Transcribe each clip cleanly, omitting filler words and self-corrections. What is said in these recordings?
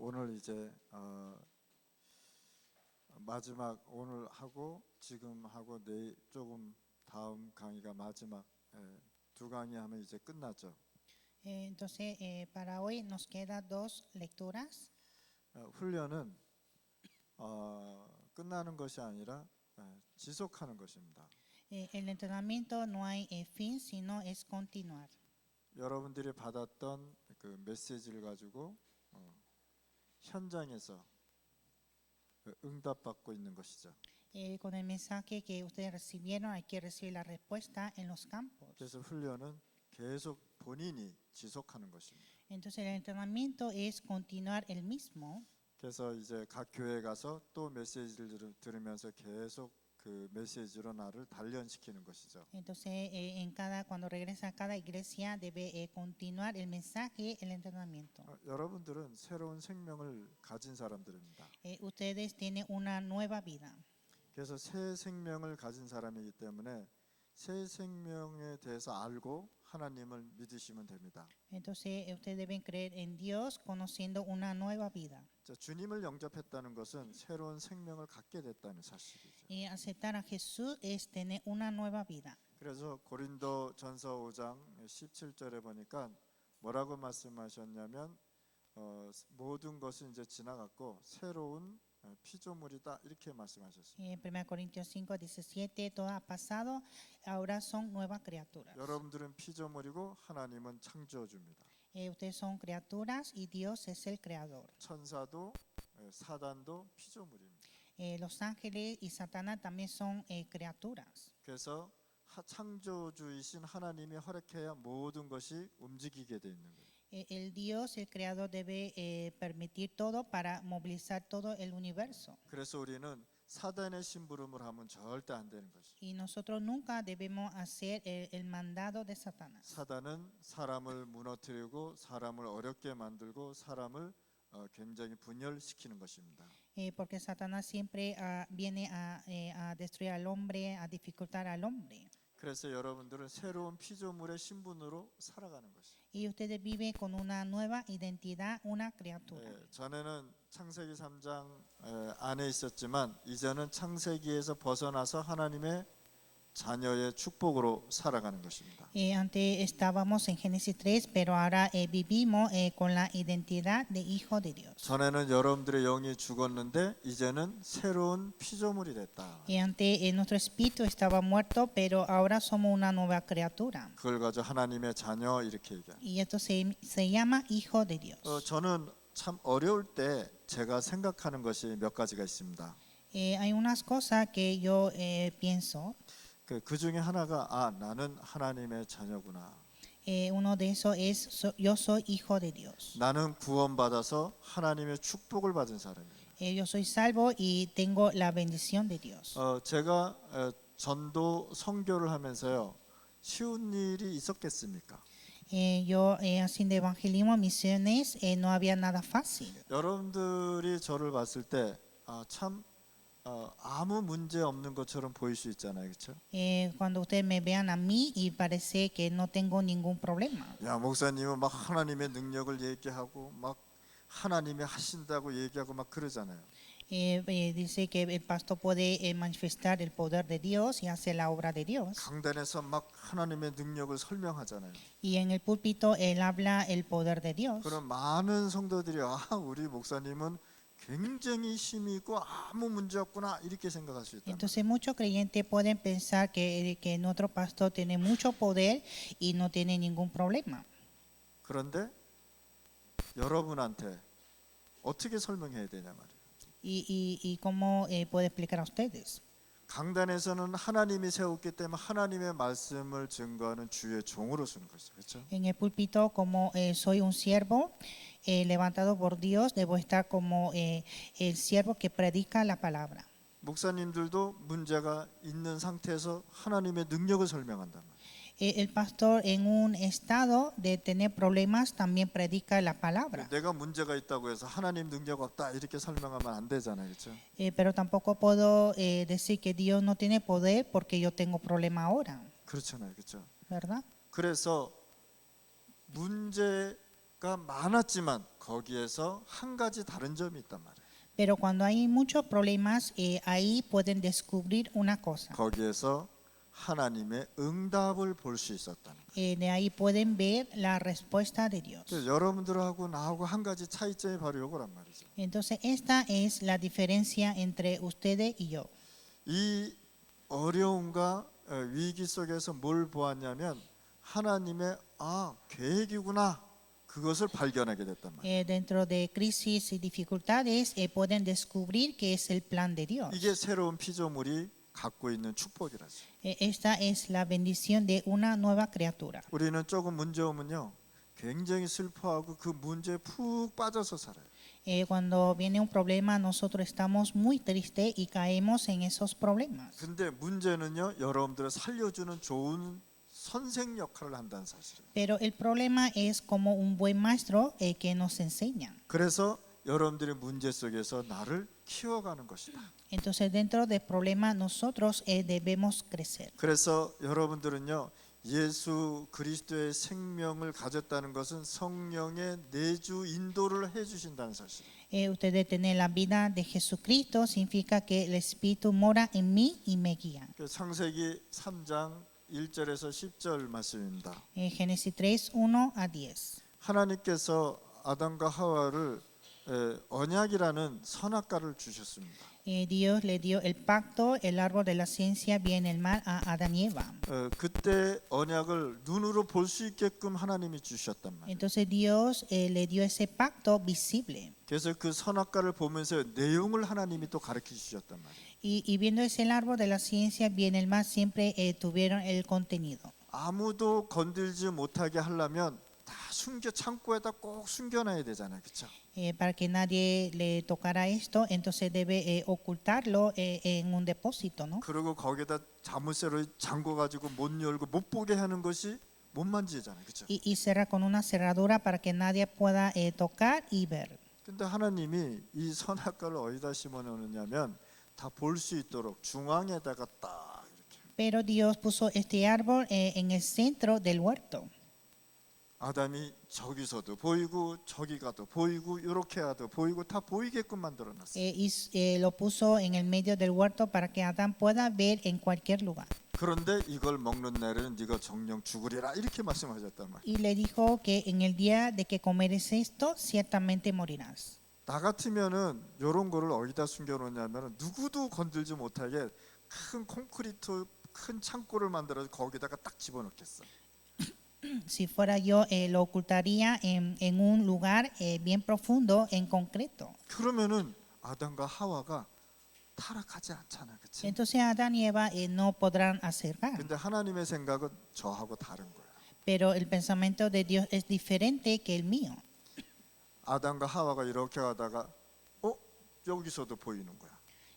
오늘 이제 마지막 오늘 하고 지금 하고 내일 조금 다음 강의가 마지막 두 강의 하면 이제 끝나죠. Entonces, para hoy nos quedan dos lecturas. 훈련은 끝나는 것이 아니라 지속하는 것입니다. El entrenamiento no hay fin, sino es continuar. 여러분들이 받았던 그 메시지를 가지고 현장에서 응답받고 있는 것이죠. Con el mensaje que ustedes recibieron, hay que recibir la respuesta en los campos. 그래서 훈련은 계속 본인이 지속하는 것입니다. Entonces, el entrenamiento es continuar el mismo. 그래서 이제 각 교회 가서 또 메시지를 들으면서 계속 그 메시지로 나를 단련시키는 것이죠. Entonces, cuando regresa a cada iglesia, debe continuar el mensaje, el entrenamiento. 여러분들은 새로운 생명을 가진 사람들입니다. Ustedes tienen una nueva vida. 그래서 새 생명을 가진 사람이기 때문에 새 생명에 대해서 알고 하나님을 믿으시면 됩니다. Entonces, ustedes deben creer en Dios conociendo una nueva vida. 자, 주님을 영접했다는 것은 새로운 생명을 갖게 됐다는 사실이죠. Y aceptar a Jesús es tener una nueva vida. 그래서 고린도전서 5장 17절에 보니까 뭐라고 말씀하셨냐면 모든 것은 이제 지나갔고 새로운 피조물이다 이렇게 말씀하셨습니다. 1 Corintios 5:17 todo ha pasado, ahora son nuevas criaturas. 여러분들은 피조물이고 하나님은 창조주입니다. Ustedes son criaturas y Dios es el creador. 천사도 사단도 피조물입니다. Los ángeles y Satanás también son criaturas. 그래서 창조주이신 하나님이 허락해야 모든 것이 움직이게 돼 있는 거예요. El Dios, el creador, debe permitir todo para movilizar todo el universo. 그래서 우리는 사단의 심부름을 하면 절대 안 되는 것이죠. Y nosotros nunca debemos hacer el mandado de Satanás. 사단은 사람을 무너뜨리고 사람을 어렵게 만들고 사람을 굉장히 분열시키는 것입니다. Porque Satanás siempre viene a destruir al hombre, a dificultar al hombre. 그래서 여러분들은 새로운 피조물의 신분으로 살아가는 것이죠. Y ustedes viven con una nueva identidad, una criatura. 전에는 창세기 3장 안에 있었지만 이제는 창세기에서 벗어나서 하나님의 자녀의 축복으로 살아가는 것입니다. Antes estábamos en Génesis 3, pero ahora vivimos con la identidad de hijo de Dios. 전에는 여러분들의 영이 죽었는데 이제는 새로운 피조물이 됐다. Antes nuestro espíritu estaba muerto, pero ahora somos una nueva criatura. 그걸 가지고 하나님의 자녀 이렇게 얘기합니다. Y esto se llama hijo de Dios. 저는 참 어려울 때 제가 생각하는 것이 몇 가지가 있습니다. Hay unas cosas que yo pienso. 그 중에 하나가 나는 하나님의 자녀구나. Uno de esos es yo soy hijo de Dios. 나는 구원받아서 하나님의 축복을 받은 사람이에요. Yo soy salvo y tengo la bendición de Dios. 제가 전도 선교를 하면서요 쉬운 일이 있었겠습니까? Yo haciendo evangelismo, misiones, no había nada fácil. 여러분들이 저를 봤을 때 참 아무 문제 없는 것처럼 보일 수 있잖아요, 그렇죠? Cuando ustedes me vean a mí y parece que no tengo ningún problema. 야, 목사님은 막 하나님의 능력을 얘기하고 막 하나님이 하신다고 얘기하고 막 그러잖아요. Dice que el pastor puede manifestar el poder de Dios y hacer la obra de Dios. 강단에서 막 하나님의 능력을 설명하잖아요. Y en el púlpito él habla el poder de Dios. 그럼 많은 성도들이 우리 목사님은 굉장히 힘이 있고 아무 문제 없구나 이렇게 생각할 수 있다. Entonces muchos creyentes pueden pensar que nuestro pastor tiene mucho poder y no tiene ningún problema. 그런데 여러분한테 어떻게 설명해야 되냐 말이에요. Y cómo puedo explicar a ustedes. 강단에서는 하나님이 세웠기 때문에 하나님의 말씀을 증거하는 주의 종으로 쓰는 것이죠. 그렇죠? En el púlpito, como soy un siervo levantado por Dios, debo estar como el siervo que predica la palabra. 목사님들도 문제가 있는 상태에서 하나님의 능력을 설명한단 말이에요. El pastor en un estado de tener problemas también predica la palabra. 내가 문제가 있다고 해서 하나님 능력 없다 이렇게 설명하면 안 되잖아요, 그렇죠? Pero tampoco puedo decir que Dios no tiene poder porque yo tengo problema ahora, 그렇잖아요, 그렇죠? ¿verdad? 그래서 문제 많았지만 거기에서 한 가지 다른 점이 있단 말이에요. Pero cuando hay muchos problemas, ahí pueden descubrir una cosa. 거기에서 하나님의 응답을 볼 수 있었다는 거예요. De ahí pueden ver la respuesta de Dios. 그래서 여러분들하고 나하고 한 가지 차이점이 바로 이거란 말이죠. Entonces, esta es la diferencia entre ustedes y yo. 이 어려움과 위기 속에서 뭘 보았냐면 하나님의 계획이구나, 그것을 발견하게 됐단 말이에요. Dentro de crisis y dificultades, pueden descubrir que es el plan de Dios. 이게 새로운 피조물이 갖고 있는 축복이라죠. Esta es la bendición de una nueva criatura. 우리는 조금 문제 오면요, 굉장히 슬퍼하고 그 문제에 푹 빠져서 살아요. Cuando viene un problema, nosotros estamos muy tristes y caemos en esos problemas. 근데 문제는요, 여러분들을 살려주는 좋은 선생 역할을 한다는 사실이에요. Pero el problema es como un buen maestro que nos enseña. 그래서 여러분들의 문제 속에서 나를 키워가는 것이다. Entonces, dentro del problema, nosotros debemos crecer. 그래서 여러분들은요, 예수 그리스도의 생명을 가졌다는 것은 성령의 내주 인도를 해주신다는 사실. Ustedes tienen la vida de Jesucristo, significa que el Espíritu mora en mí y me guía. 창세기 3장 1절에서 10절 말씀입니다. Génesis 3, 1 a 10. 하나님께서 아담과 하와를 언약이라는 선악과를 주셨습니다. Dios le dio el pacto, el árbol de la ciencia, bien el mal a Adán y Eva. 그때 언약을 눈으로 볼 수 있게끔 하나님이 주셨단 말이에요. Entonces Dios le dio ese pacto visible. 그래서 그 선악과를 보면서 내용을 하나님이 또 가르쳐 주셨단 말이에요. Y viendo ese árbol de la ciencia, bien el mal, siempre tuvieron el contenido. 아무도 건들지 못하게 하려면 다 창고에다 꼭 숨겨놔야 되잖아요, 그렇죠? Para que nadie le tocara esto, entonces debe ocultarlo en un depósito, ¿no? 그리고 거기다 자물쇠로 잠궈 가지고 못 열고 못 보게 하는 것이 못 만지잖아요, 그렇죠? Y cerrar con una cerradura para que nadie pueda tocar y ver. 근데 하나님이 이 선악과를 어디다 심어 놓느냐면 다 볼 수 있도록 중앙에다가 딱 이렇게. Pero Dios puso este árbol en el centro del huerto. 아담이 저기서도 보이고 저기 가도 보이고 이렇게 가도 보이고 다 보이게끔 만들어 놨어요. Lo puso en el medio del huerto para que Adán pueda ver en cualquier lugar. 그런데 이걸 먹는 날에는 네가 정령 죽으리라, 이렇게 말씀하셨단 말이에요. Y le dijo que en el día de que comeres esto, ciertamente morirás. 나 같으면은 이런 거를 어디다 숨겨 놓냐면은 누구도 건들지 못하게 큰 콘크리트 큰 창고를 만들어서 거기다가 딱 집어넣겠어. Si fuera yo, lo ocultaría en un lugar bien profundo, en concreto. 그러면은 아담과 하와가 타락하지 않잖아, 그렇지? Entonces Adán y Eva no podrán acercar. 근데 하나님의 생각은 저하고 다른 거야. Pero el pensamiento de Dios es diferente que el mío. 아담과 하와가 이렇게 하다가 여기서도 보이는 거야.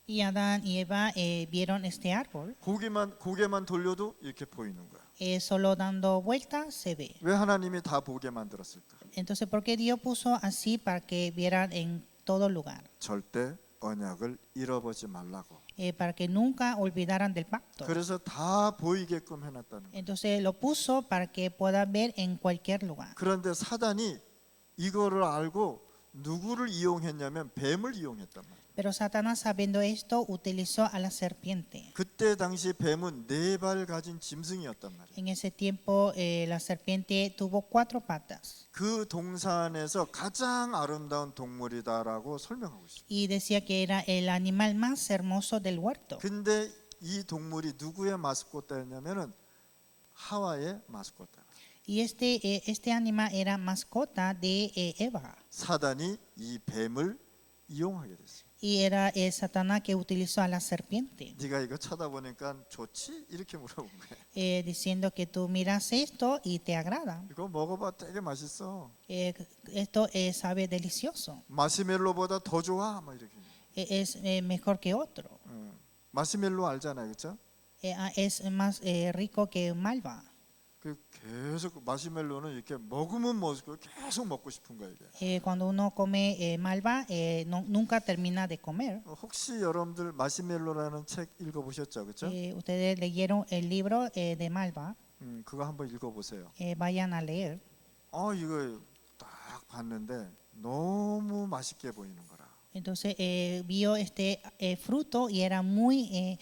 Y Adán y Eva vieron este árbol, 고개만 돌려도 이렇게 보이는 거야. solo dando vuelta se ve. 왜 하나님이 다 보게 만들었을까? Entonces, ¿por qué Dios puso así para que vieran en todo lugar? 절대 언약을 잃어버리지 말라고. Para que nunca olvidaran del pacto. 그래서 다 보이게끔 해놨다는 거야. Entonces lo puso para que puedan ver en cualquier lugar. 그런데 사단이 이거를 알고 누구를 이용했냐면 뱀을 이용했단 말이야. Pero Satanás, sabiendo esto, utilizó a la serpiente. 그때 당시 뱀은 4발 가진 짐승이었단 말이야. En ese tiempo, la serpiente tuvo 4 patas. 그 동산에서 가장 아름다운 동물이다라고 설명하고 있어요. Y decía que era el animal más hermoso del huerto. 근데 이 동물이 누구의 마스코트였냐면은 하와의 마스코트. Y este animal era mascota de Eva. 사단이 이 뱀을 이용하게 됐어요. Y era Satanás que utilizó a la serpiente, 네가 이거 쳐다보니까 좋지? 이렇게 물어본 거예요. diciendo que tú miras esto y te agrada. 이거 먹어봐, 되게 맛있어. Esto sabe delicioso. 마시멜로보다 더 좋아, 막 이렇게. Es mejor que otro. 마시멜로 알잖아요, 그렇죠? Es más rico que malva. 그 계속 마시멜로는 이렇게 먹으면 먹고 계속 먹고 싶은 거예요, 이게. Cuando uno come malva, nunca termina de comer. 혹시 여러분들 마시멜로라는 책 읽어보셨죠, 그렇죠? Ustedes leyeron el libro de malva. 그거 한번 읽어보세요. Vayan a leer. 이거 딱 봤는데 너무 맛있게 보이는 거라. Entonces vio este fruto y era muy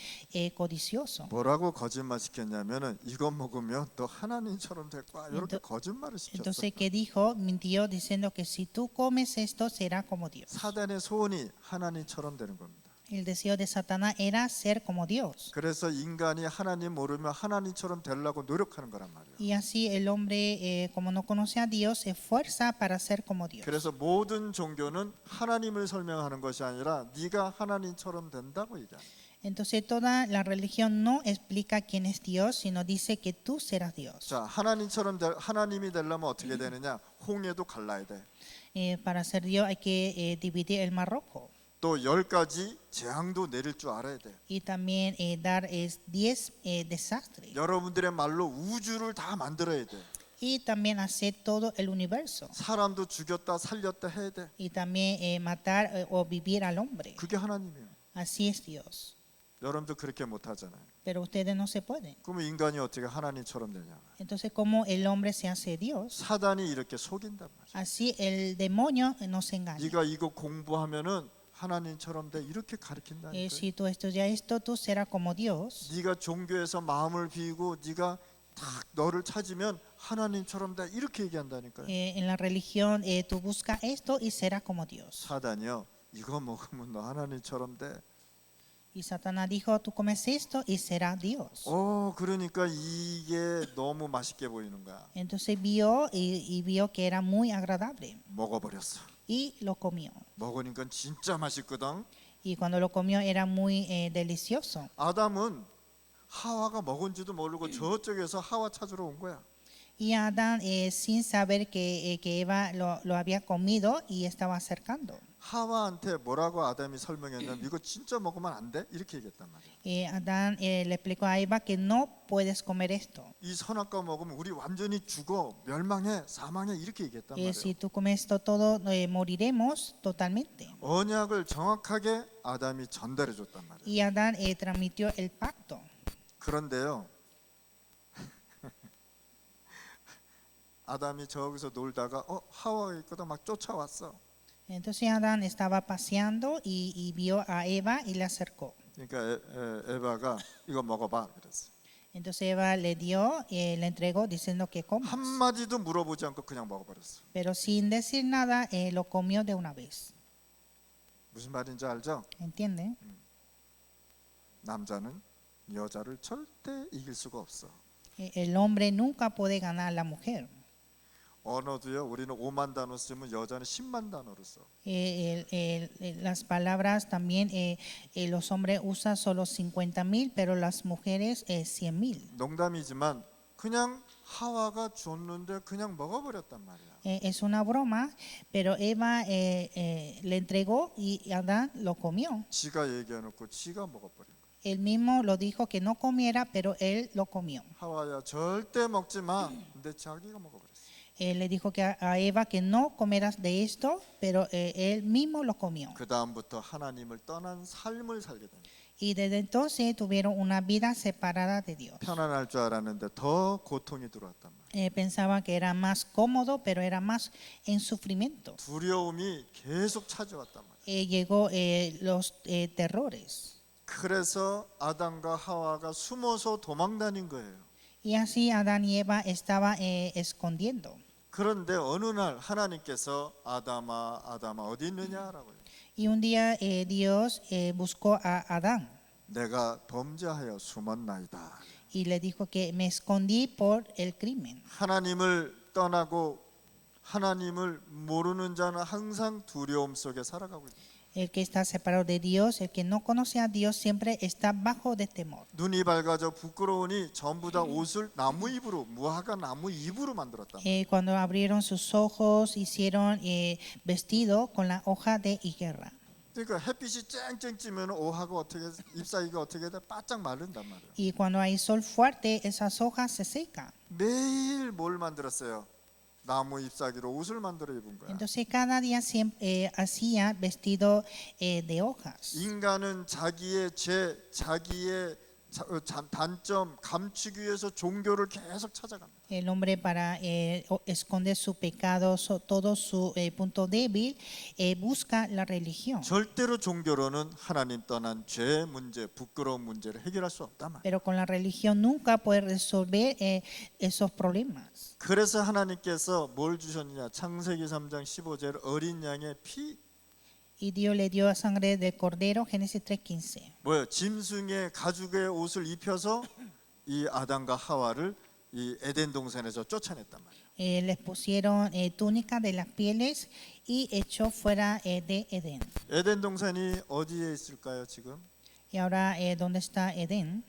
codicioso. 뭐라고 거짓말 시켰냐면은 이거 먹으면 너 하나님처럼 될 거야. 이렇게 거짓말을 시켰어. Entonces, ¿qué dijo? Mintió diciendo que si tú comes esto, será como Dios. 사단의 소원이 하나님처럼 되는 겁니다. El deseo de Satanás era ser como Dios. 그래서 인간이 하나님 모르면 하나님처럼 되려고 노력하는 거란 말이에요. Y así el hombre, como no conoce a Dios, se esfuerza para ser como Dios. 그래서 모든 종교는 하나님을 설명하는 것이 아니라 네가 하나님처럼 된다고 얘기하는 거예요. Entonces, toda la religión no explica quién es Dios, sino dice que tú serás Dios. 자, 하나님이 되려면 어떻게 되느냐? 홍해도 갈라야 돼. Para ser Dios hay que dividir el Mar Rojo 또 10가지 재앙도 내릴 줄 알아야 돼. y también dar 10 desastres. 여러분들의 말로 우주를 다 만들어야 돼. Y también hacer todo el universo. 사람도 죽였다 살렸다 해야 돼. Y también matar o vivir al hombre. 그게 하나님이에요. Así es Dios. 여러분도 그렇게 못 하잖아요. Pero ustedes no se pueden. 그러면 인간이 어떻게 하나님처럼 되냐? Entonces, ¿cómo el hombre se hace Dios? 사단이 이렇게 속인단 말이야. Así el demonio nos engaña. 네가 이거 공부하면은 하나님처럼 돼 이렇게 가르친다니까. Si tú estudias esto, tú serás como Dios. 네가 종교에서 마음을 비우고 네가 딱 너를 찾으면 하나님처럼 돼 이렇게 얘기한다니까요. En la religión, tú buscas esto y serás como Dios. 사단이요. 이거 먹으면 너 하나님처럼 돼. Y Satanás dijo, tú comes esto y serás Dios. 그러니까 이게 너무 맛있게 보이는 거야. Entonces vio y vio que era muy agradable 먹어버렸어. y lo comió. 먹으니까 진짜 맛있거든. Y cuando lo comió era muy delicioso. 아담은 하와가 먹은지도 모르고 저쪽에서 하와 찾으러 온 거야. Y Adán, sin saber que Eva lo había comido y estaba acercando. 하와한테 뭐라고 아담이 설명했냐면 이거 진짜 먹으면 안 돼? 이렇게 얘기했단 말이야. Adán le explicó a Eva que no puedes comer esto. 이 선악과 먹으면 우리 완전히 죽어, 멸망해, 사망해 이렇게 얘기했단 말이야. Si tú comes esto todo, moriremos totalmente. 언약을 정확하게 아담이 전달해 줬단 말이야. Y Adán transmitió el pacto. 그런데요. 아담이 저기서 놀다가 하와가 있거든 막 쫓아왔어. Entonces Adán estaba paseando y vio a Eva y le acercó. 그러니까 에바가 이거 먹어봐 그랬어. Entonces Eva le dio, le entregó diciendo que comas. 한마디도 물어보지 않고 그냥 먹어버렸어. Pero sin decir nada, lo comió de una vez. 무슨 말인지 알죠? ¿Entienden? 남자는 여자를 절대 이길 수가 없어. El hombre nunca puede ganar a la mujer. 언어도요. 우리는 5만 단어 쓰면 여자는 10만 단어를 써. Las palabras también, los hombres usan solo 50,000, pero las mujeres 100,000. 농담이지만 그냥 하와가 줬는데 그냥 먹어버렸단 말이야. Es una broma, pero Eva le entregó y Adán lo comió. 지가 얘기해놓고 지가 먹어버린 거야. Él mismo lo dijo que no comiera, pero él lo comió. 하와야 절대 먹지 마. 근데 자기가 먹어버렸어. Él le dijo que a Eva que no comeras de esto, pero él mismo lo comió. 그 다음부터 하나님을 떠난 삶을 살게 됩니다. Y desde entonces tuvieron una vida separada de Dios. 편안할 줄 알았는데 더 고통이 들어왔단 말이야. Pensaban que era más cómodo, pero era más en sufrimiento. 두려움이 계속 찾아왔단 말이야. Llegó los terrores. 그래서 아담과 하와가 숨어서 도망다닌 거예요. Y así Adán y Eva estaban escondiendo. 그런데 어느 날 하나님께서 아담아 어디 있느냐라고요. Y un día Dios buscó a Adán 내가 범죄하여 숨었나이다. y le dijo que me escondí por el crimen. 하나님을 떠나고 하나님을 모르는 자는 항상 두려움 속에 살아가고 있다. El que está separado de Dios, el que no conoce a Dios, siempre está bajo de temor. 눈이 밝아져 부끄러우니 전부 다 옷을 나무 잎으로 무화과 나무 잎으로 만들었다. Cuando abrieron sus ojos, hicieron vestido con la hoja de higuera. 그러니까 햇빛이 쨍쨍 찌면 오하가 어떻게 잎사귀가 어떻게 돼? 바짝 마른단 말이야. Y cuando hay sol fuerte, esas hojas se secan. 매일 뭘 만들었어요? 나무 잎사귀로 옷을 만들어 입은 거야. Entonces cada día siempre hacía vestido de hojas. 인간은 자기의 죄, 자기의 단점 감추기 위해서 종교를 계속 찾아갑니다. El hombre para esconder su pecado, todo su punto débil, busca la religión. 절대로 종교로는 하나님 떠난 죄 문제, 부끄러운 문제를 해결할 수 없단 말이에요. Pero con la religión nunca puede resolver esos problemas. 그래서 하나님께서 뭘 주셨느냐? 창세기 3장 15절 어린 양의 피 Y Dios le dio sangre del cordero, Génesis 3:15. 뭐예요? 짐승의 가죽의 옷을 입혀서 이 아담과 하와를 이 에덴 동산에서 쫓아냈단 말이에요. Les pusieron túnica de las pieles y echó fuera de Edén. 에덴 동산이 어디에 있을까요, 지금? Y ahora, ¿dónde está Edén?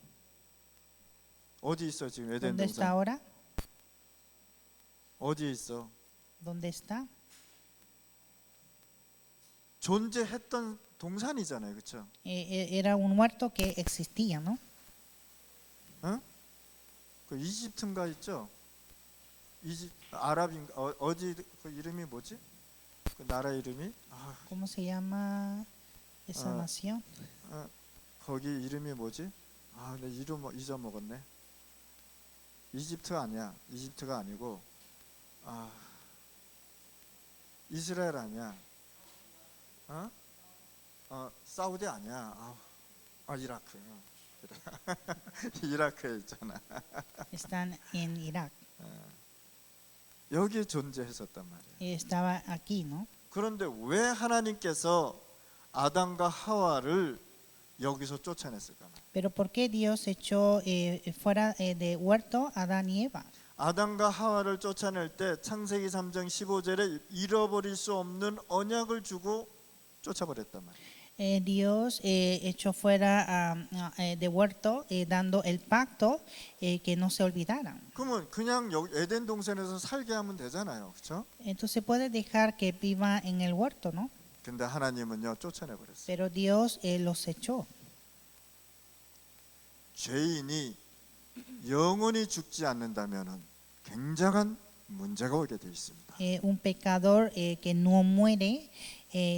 어디 있어 지금 에덴 ¿Dónde está 동산? ahora? 어디에 있어? ¿Dónde está? 존재했던 동산이잖아요, 그렇죠? Era un huerto que existía, ¿no? 어? 그 이집트인가 있죠? 아랍인가 어디 그 이름이 뭐지? 그 나라 이름이 ¿Cómo se llama esa nación? 거기 이름이 뭐지? 내 이름 잊어먹었네. 이집트 아니야. 이집트가 아니고 이스라엘 아니야. 사우디 아니야. 이라크. 이라크에 있잖아. Están en Irak. 여기에 존재했었단 말이에요. Estaba aquí, ¿no? 그런데 왜 하나님께서 아담과 하와를 여기서 쫓아냈을까? Pero ¿por qué Dios echó fuera de huerto a Adán y Eva? 아담과 하와를 쫓아낼 때 창세기 3장 15절에 잃어버릴 수 없는 언약을 주고 쫓아버렸단 말이에요. Dios echó fuera de huerto dando el pacto que no se olvidaran. 그러면 그냥 여기 에덴 동산에서 살게 하면 되잖아요, 그렇죠? Entonces puede dejar que viva en el huerto, ¿no? 근데 하나님은요 쫓아내버렸어요. Pero Dios los echó. 죄인이 영원히 죽지 않는다면은 굉장한 문제가 오게 돼 있습니다. Un pecador que no muere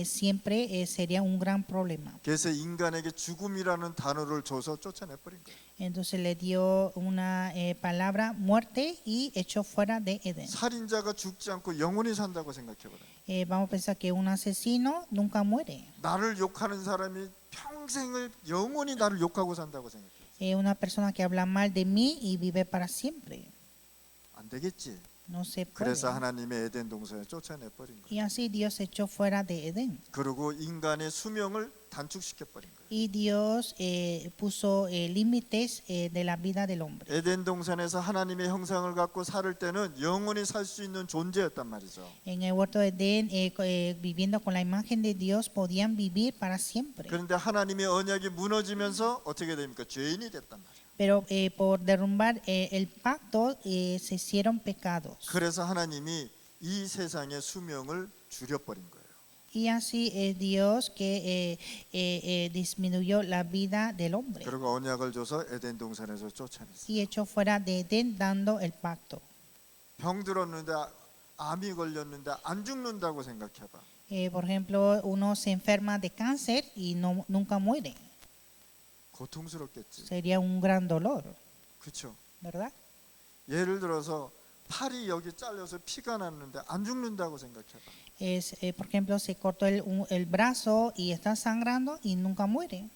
siempre sería un gran problema. 그래서 인간에게 죽음이라는 단어를 줘서 쫓아내버린 거예요. Entonces le dio una palabra muerte y echó fuera de Edén. 살인자가 죽지 않고 영원히 산다고 생각해보라. Vamos a pensar que un asesino nunca muere. 나를 욕하는 사람이 평생을 영원히 나를 욕하고 산다고 생각해요. Una persona que habla mal de mí y vive para siempre. 안 되겠지. No se puede. 그래서 하나님의 에덴 동산에 쫓아내버린 거예요. Y así Dios echó fuera de Edén. 그리고 인간의 수명을 단축시켜버린 거예요. Y Dios puso límites de la vida del hombre. 에덴 동산에서 하나님의 형상을 갖고 살 때는 영원히 살 수 있는 존재였단 말이죠. En el huerto de Edén, viviendo con la imagen de Dios, podían vivir para siempre. 그런데 하나님의 언약이 무너지면서 어떻게 됩니까? 죄인이 됐단 말이에요. Pero por derrumbar el pacto se hicieron pecados. 그래서 하나님이 이 세상의 수명을 줄여버린 거예요. Y así es Dios que disminuyó la vida del hombre 그리고 언약을 줘서 에덴 동산에서 쫓아냈어요. y echó fuera de Edén dando el pacto. 병 들었는데 암이 걸렸는데 안 죽는다고 생각해봐. Por ejemplo, uno se enferma de cáncer y nunca muere. 고통스럽겠지. Sería un gran dolor, 그렇죠? ¿verdad? 예를 들어서 팔이 여기 잘려서 피가 났는데 안 죽는다고 생각해봐. Por ejemplo, se cortó el brazo y está sangrando y nunca muere.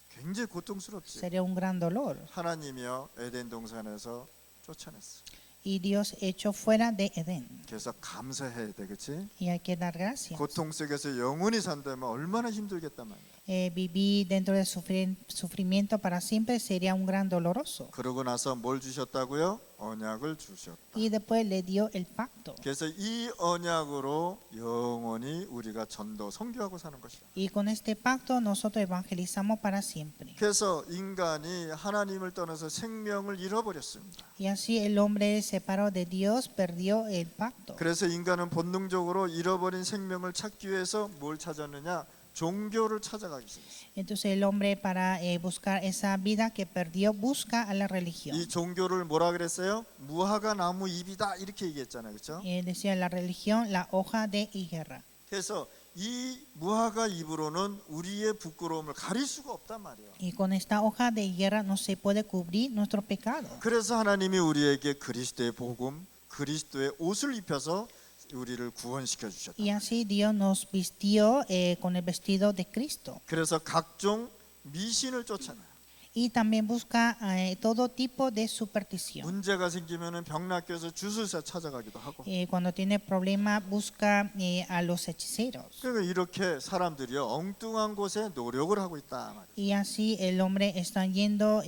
굉장히 고통스럽지. Sería un gran dolor. 하나님이요 에덴 동산에서 쫓아냈어. Y Dios echó fuera de Edén. 그래서 감사해야 돼, 그렇지? Y hay que dar gracias. 고통 속에서 영원히 산다면 얼마나 힘들겠단 말이야. Vivir dentro del sufrimiento para siempre sería un gran doloroso. 그러고 나서 뭘 주셨다고요? 언약을 주셨다. Y después le dio el pacto. 그래서 이 언약으로 영원히 우리가 전도 선교하고 사는 것이다. Y con este pacto nosotros evangelizamos para siempre. 그래서 인간이 하나님을 떠나서 생명을 잃어버렸습니다. Y así el hombre separado de Dios perdió el pacto. 그래서 인간은 본능적으로 잃어버린 생명을 찾기 위해서 뭘 찾았느냐? 종교를 찾아가기 시작했어요. Entonces el hombre para buscar esa vida que perdió busca a la religión. 이 종교를 뭐라 그랬어요? 무화과 나무 잎이다 이렇게 얘기했잖아요, 그렇죠? Decía la religión la hoja de higuera. 그래서 이 무화과 잎으로는 우리의 부끄러움을 가릴 수가 없단 말이에요. Y con esta hoja de higuera no se puede cubrir nuestro pecado. 그래서 하나님이 우리에게 그리스도의 복음, 그리스도의 옷을 입혀서 우리를 구원시켜 주셨다. Y así Dios nos vistió con el vestido de Cristo. 그래서 각종 미신을 쫓아내요. Y también busca todo tipo de superstición. 문제가 생기면은 병나귀에서 주술사 찾아가기도 하고. Cuando tiene problemas busca a los hechiceros. 그러니까 이렇게 사람들이요 엉뚱한 곳에 노력을 하고 있다 말이에요. Y así el hombre está yendo,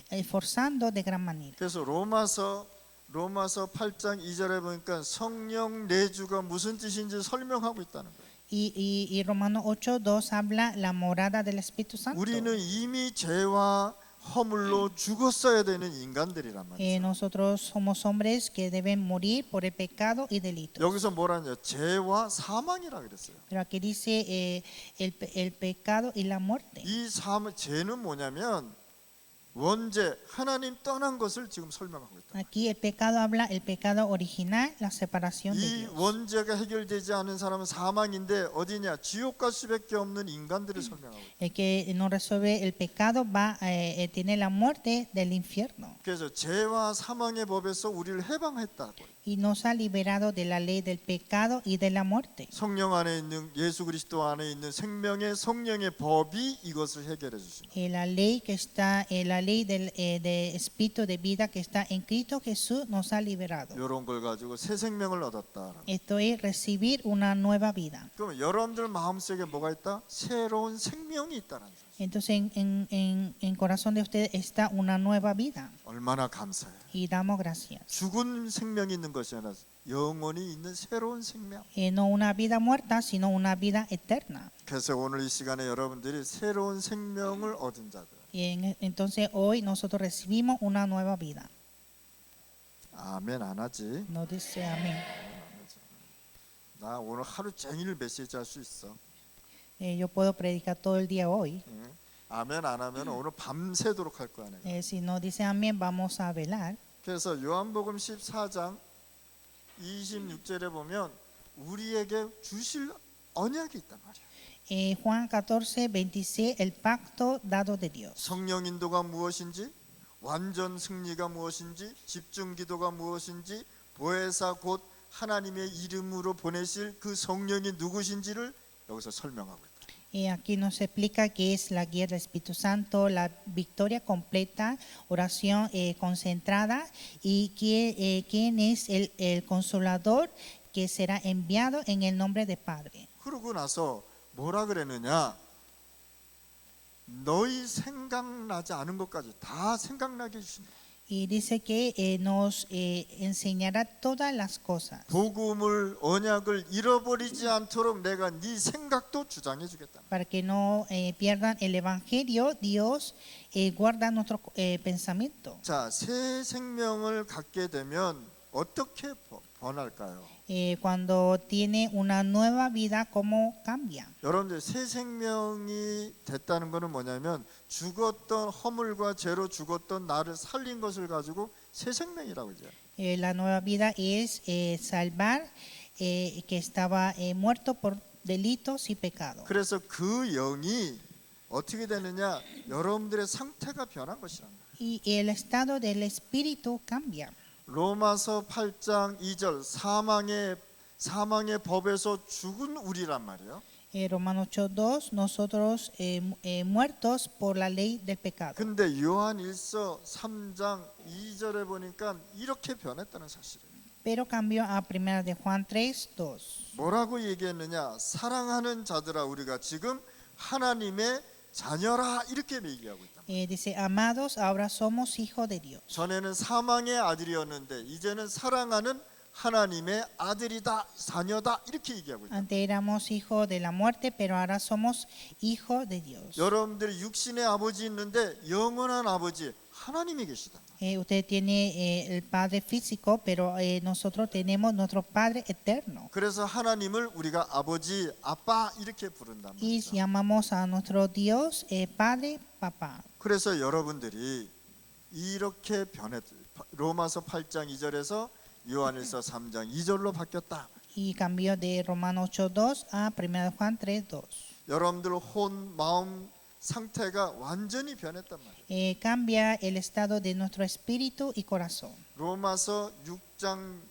esforzando de gran manera. 그래서 로마서 8장 2절에 보니까 성령 내주가 무슨 뜻인지 설명하고 있다는 거예요. Y Romanos 8:2 habla la morada del Espíritu Santo. 우리는 이미 죄와 허물로 죽었어야 되는 인간들이란 말이죠. Nosotros somos hombres que deben morir por el pecado y delitos. 여기서 뭐라냐? 죄와 사망이라 그랬어요. Pero aquí dice el pecado y la muerte. 이 죄는 뭐냐면 원죄, 하나님 떠난 것을 지금 설명하고 있다. Aquí el pecado habla el pecado original, la separación de 이 Dios. 원죄가 해결되지 않은 사람은 사망인데 어디냐? 지옥 갈 수밖에 없는 인간들을 설명하고 있다. El que no resuelve el pecado tiene la muerte del infierno. 그래서 죄와 사망의 법에서 우리를 해방했다고. Y nos ha liberado de la ley del pecado y de la muerte. 성령 안에 있는 예수 그리스도 안에 있는 생명의 성령의 법이 이것을 해결해 주십니다. La ley que está, la ley del espíritu de vida que está en Cristo Jesús nos ha liberado. 이런 걸 가지고 새 생명을 얻었다. Esto es recibir una nueva vida. 그럼 여러분들 마음속에 뭐가 있다? 새로운 생명이 있다는 거죠. Entonces en corazón de ustedes está una nueva vida. 얼마나 감사해요. Y damos gracias. 죽은 생명이 있는 것이 아니라 영원히 있는 새로운 생명. No una vida muerta, sino una vida eterna. 그래서 오늘 이 시간에 여러분들이 새로운 생명을 얻은 자들. Y entonces hoy nosotros recibimos una nueva vida. 아멘 안 하지? No dice amén. 나 오늘 하루 종일 메시지 할 수 있어. Yo puedo predicar todo el día hoy. 응? 아멘 안 하면 오늘 밤새도록 할 거야 내가. Si no dice amén, vamos a velar. 그래서 요한복음 14장 26절에 보면 우리에게 주실 언약이 있단 말이야. Juan 14:26, el pacto dado de Dios. 성령 인도가 무엇인지, 완전 승리가 무엇인지, 집중 기도가 무엇인지, 보혜사 곧 하나님의 이름으로 보내실 그 성령이 누구신지를 여기서 설명하고 있다. Aquí nos explica qué es la guía del Espíritu Santo, la victoria completa, oración concentrada y quién es el consolador que será enviado en el nombre del Padre. 그러고 나서 뭐라 그랬느냐? 너희 생각나지 않은 것까지 다 생각나게 해주신다. Y dice que nos enseñará todas las cosas. 복음을 언약을 잃어버리지 않도록 내가 네 생각도 주장해 주겠다. Para que no pierdan el Evangelio, Dios guarda nuestro pensamiento. 자, 새 생명을 갖게 되면 어떻게 변할까요? Cuando tiene una nueva vida, ¿cómo cambia? 여러분들 새 생명이 됐다는 것은 뭐냐면 죽었던 허물과 죄로 죽었던 나를 살린 것을 가지고 새 생명이라고 하죠. La nueva vida es salvar que estaba muerto por delitos y pecados. 그래서 그 영이 어떻게 되느냐? 여러분들의 상태가 변한 것이랍니다. Y el estado del espíritu cambia. 로마서 8장 2절 사망의 법에서 죽은 우리란 말이에요. Romanos 8:2, nosotros muertos por la ley del pecado. 근데 요한 1서 3장 2절에 보니까 이렇게 변했다는 사실이에요. Pero cambió a primera de Juan 3:2. 뭐라고 얘기했느냐? 사랑하는 자들아 우리가 지금 하나님의 자녀라 이렇게 얘기하고 있다. Dice, amados, ahora somos hijos de Dios. 전에는 사망의 아들이었는데 이제는 사랑하는 하나님의 아들이다, 자녀다 이렇게 얘기하고 있다. Antes éramos hijos de la muerte, pero ahora somos hijos de Dios. 여러분들이 육신의 아버지 있는데 영원한 아버지 하나님이 계시다. Usted tiene el Padre físico, pero nosotros tenemos nuestro Padre eterno. 그래서 하나님을 우리가 아버지, 아빠 이렇게 부른단 Y 말이죠. llamamos a nuestro Dios Padre, Papá. 그래서 여러분들이 이렇게 로마서 8장 2절에서 요한일서 3장 2절로 바뀌었다. y cambió de Romanos 8:2 a 1 Juan 3:2. 여러분들 혼 마음 상태가 완전히 변했단 말이에요. Cambia el estado de nuestro espíritu y corazón. 로마서 6장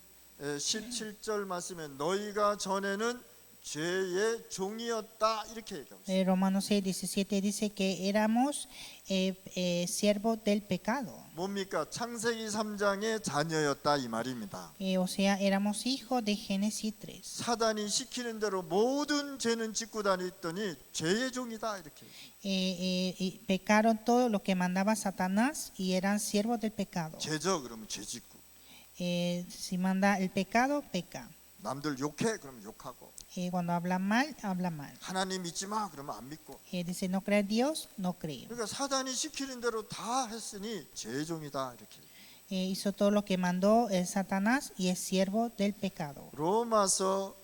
17절 말씀에 너희가 전에는 죄의 종이었다 이렇게 얘기하고 있어요. Romanos 6:17 dice que éramos siervos del pecado. 뭡니까? 창세기 3장의 자녀였다 이 말입니다. O sea, éramos hijos de Génesis 3. 사단이 시키는 대로 모든 죄는 짓고 다녔더니 죄의 종이다 이렇게. Y pecaron todo lo que mandaba Satanás y eran siervos del pecado. 죄죠 그러면 죄 짓고. Si manda el pecado, peca. 남들 욕해 그러면 욕하고. Cuando habla mal, habla mal. 하나님 믿지 마 그러면 안 믿고. Dice no creer Dios, no cree. 그러니까 사단이 시키는 대로 다 했으니 죄의 종이다 이렇게. Hizo todo lo que mandó Satanás y es siervo del pecado. 로마서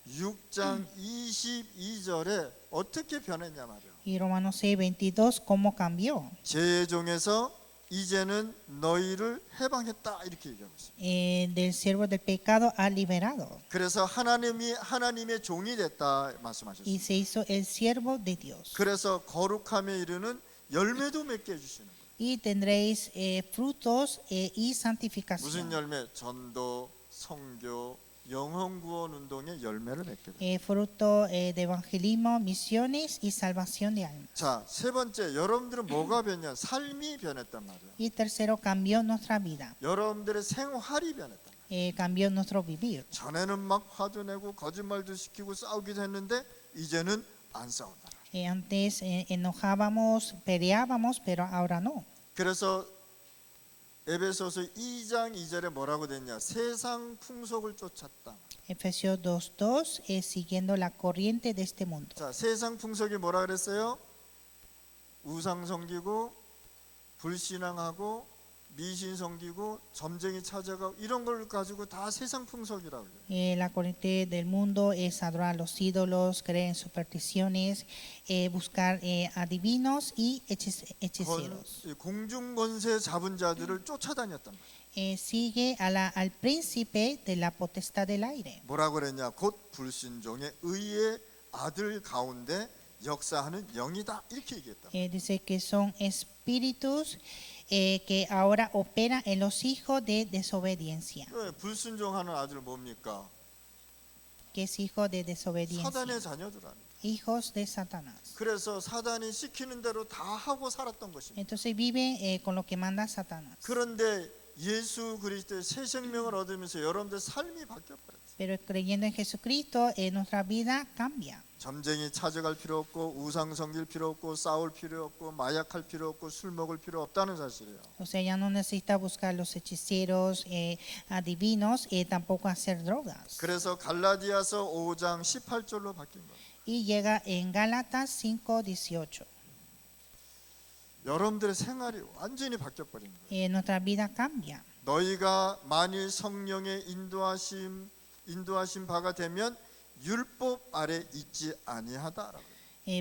6장 22절에 어떻게 변했냐 말이에요. Y Romanos 6:22, ¿cómo cambió? 죄의 종에서 이제는 너희를 해방했다 이렇게 얘기하고 있어요. Del siervo del pecado ha liberado 그래서 하나님의 종이 됐다 y 말씀하셨어요. se hizo el siervo de Dios. 그래서 거룩함에 이르는 열매도 맺게 해주시는 거예요. Y tendréis frutos y 무슨 santificación. 열매? 전도, 성교, 영혼구원 운동의 열매를 맺게 돼요. Fruto de evangelismo, misiones y salvación de almas. 자, 세 번째, 여러분들은 뭐가 변냐? 삶이 변했단 말이에요. Y tercero, cambió nuestra vida, 여러분들의 생활이 변했단 말이에요. cambió nuestro vivir. 전에는 막 화도 내고 거짓말도 시키고 싸우기도 했는데 이제는 안 싸운다. Antes enojábamos, peleábamos, pero ahora no. 그래서 에베소서 2장 2절에 뭐라고 됐냐? 세상 풍속을 쫓았다. Efesios 2:2, siguiendo la corriente de este mundo. 자, 세상 풍속이 뭐라 그랬어요? 우상 섬기고 불신앙하고 미신 섬기고 점쟁이 찾아가고 이런 걸 가지고 다 세상 풍속이라고 해요. La corriente del mundo es adorar a los ídolos, creer en supersticiones, buscar adivinos y hechiceros. 공중 권세 잡은 자들을 쫓아다녔단 말이에요. Sigue al príncipe de la potestad del aire. 뭐라고 그랬냐? 곧 불신종의 의의 아들 가운데 역사하는 영이다 이렇게 얘기했다. Dice que son espíritus que ahora operan en los hijos de desobediencia. 불순종하는 아들 뭡니까? Que es hijo de desobediencia. 사단의 자녀들 아니에요. Hijos de Satanás. 그래서 사단이 시키는 대로 다 하고 살았던 것입니다. Entonces vive con lo que manda Satanás. 그런데 예수 그리스도의 새 생명을 얻으면서 여러분들 삶이 바뀌어버렸어요. Pero creyendo en Jesucristo, nuestra vida cambia. 점쟁이 찾아갈 필요 없고 우상 섬길 필요 없고 싸울 필요 없고 마약할 필요 없고 술 먹을 필요 없다는 사실이에요. O sea, ya no necesita buscar los hechiceros, adivinos, tampoco hacer drogas. 그래서 갈라디아서 5장 18절로 바뀐 거예요. Y llega en Gálatas 5:18. 여러분들의 생활이 완전히 바뀌어버린 거예요. Nuestra vida cambia. 너희가 만일 성령의 인도하신 바가 되면 율법 아래 있지 아니하다라고.